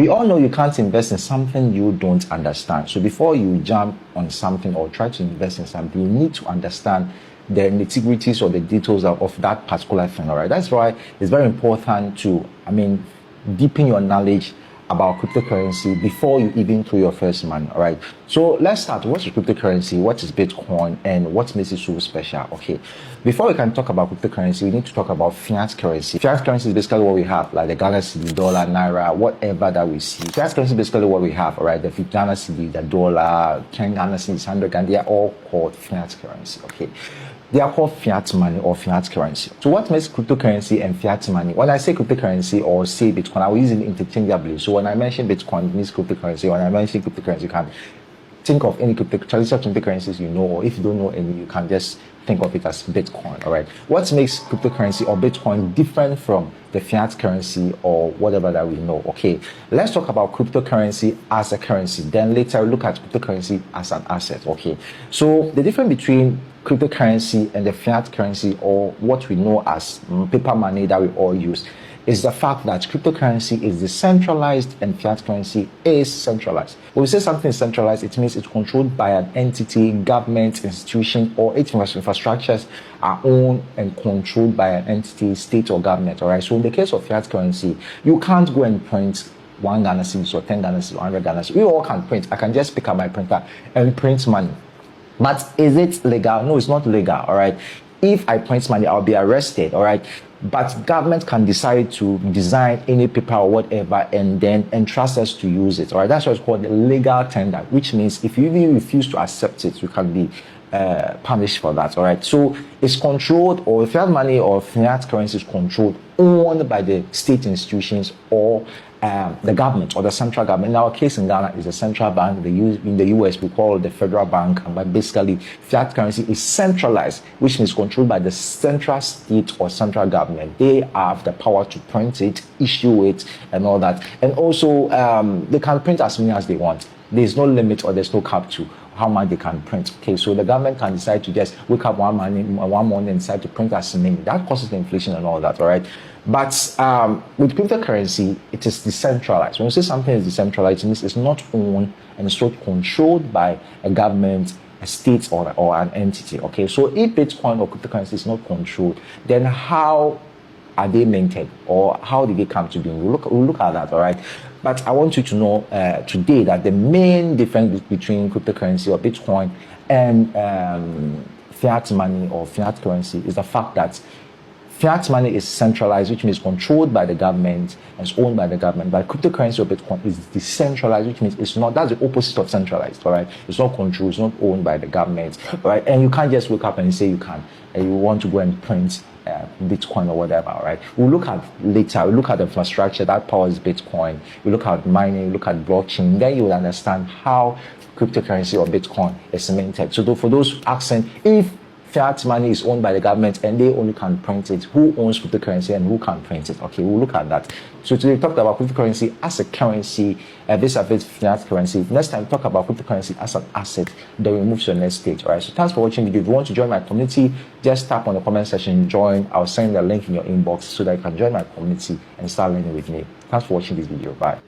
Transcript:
We all know you can't invest in something you don't understand. So before you jump on something or try to invest in something, you need to understand the nitty-gritties or the details of that particular thing. All right. That's why it's very important to, deepen your knowledge about cryptocurrency before you even throw your first money. All right. So let's start. What is cryptocurrency? What is Bitcoin? And what makes it so special? Okay. Before we can talk about cryptocurrency, we need to talk about fiat currency. Fiat currency is basically what we have, like the Ghana cedi, dollar, naira, whatever that we see. Fiat currency is basically what we have. All right. The Ghana cedi, the dollar, 10 Ghana cedis, 100 Ghana, they are all called fiat currency. Okay. They are called fiat money or fiat currency. So what makes cryptocurrency and fiat money? When I say cryptocurrency or say Bitcoin, I will use it interchangeably. So when I mention Bitcoin, it means cryptocurrency. When I mention cryptocurrency, you can think of any traditional cryptocurrencies you know, or if you don't know any, you can just think of it as Bitcoin. All right. What makes cryptocurrency or Bitcoin different from the fiat currency or whatever that we know? Okay, let's talk about cryptocurrency as a currency. Then later we'll look at cryptocurrency as an asset. Okay, so the difference between cryptocurrency and the fiat currency, or what we know as paper money that we all use, is the fact that cryptocurrency is decentralized and fiat currency is centralized. When we say something is centralized, it means it's controlled by an entity, government, institution, or its infrastructures are owned and controlled by an entity, state or government. All right. So in the case of fiat currency, you can't go and print 1 Ghana cedis or 10 Ghana cedis or 100 Ghana cedis. We all can print. I can just pick up my printer and print money. But is it legal? No, it's not legal. All right. If I print money, I'll be arrested. All right. But government can decide to design any paper or whatever and then entrust us to use it. All right. That's what's called the legal tender, which means if you even refuse to accept it, you can be punished for that. All right. So it's controlled, or fiat money or fiat currency is controlled, owned by the state institutions or the government or the central government. In our case in Ghana is the central bank. In the US we call it the federal bank. But basically fiat currency is centralized, which means controlled by the central state or central government. They have the power to print it, issue it, and all that. And also they can print as many as they want. There's no limit or there's no cap to how much they can print. Okay, so the government can decide to just wake up one morning and decide to print as many. That causes the inflation and all that. All right. But with cryptocurrency, it is decentralized. When you say something is decentralized, it means it's not owned and it's not controlled by a government, a state, or an entity. Okay, so if Bitcoin or cryptocurrency is not controlled, then how are they minted, or how did they come to be? We'll look at that. All right. But I want you to know today that the main difference between cryptocurrency or Bitcoin and fiat money or fiat currency is the fact that fiat money is centralized, which means controlled by the government and is owned by the government. But cryptocurrency or Bitcoin is decentralized, which means it's not. That's the opposite of centralized. All right, it's not controlled, it's not owned by the government. All right, and you can't just wake up and say you want to go and print Bitcoin or whatever. All right, we'll look at later. We'll look at the infrastructure that powers Bitcoin. We look at mining. We look at blockchain. Then you will understand how cryptocurrency or Bitcoin is minted. So for those asking if fiat money is owned by the government and they only can print it, who owns cryptocurrency and who can print it? Okay, we'll look at that. So today we talked about cryptocurrency as a currency, vis-a-vis fiat currency. Next time talk about cryptocurrency as an asset. Then we move to the next stage. All right, so thanks for watching the video. If you want to join my community, just tap on the comment section, join. I'll send the link in your inbox so that you can join my community and start learning with me. Thanks for watching this video. Bye.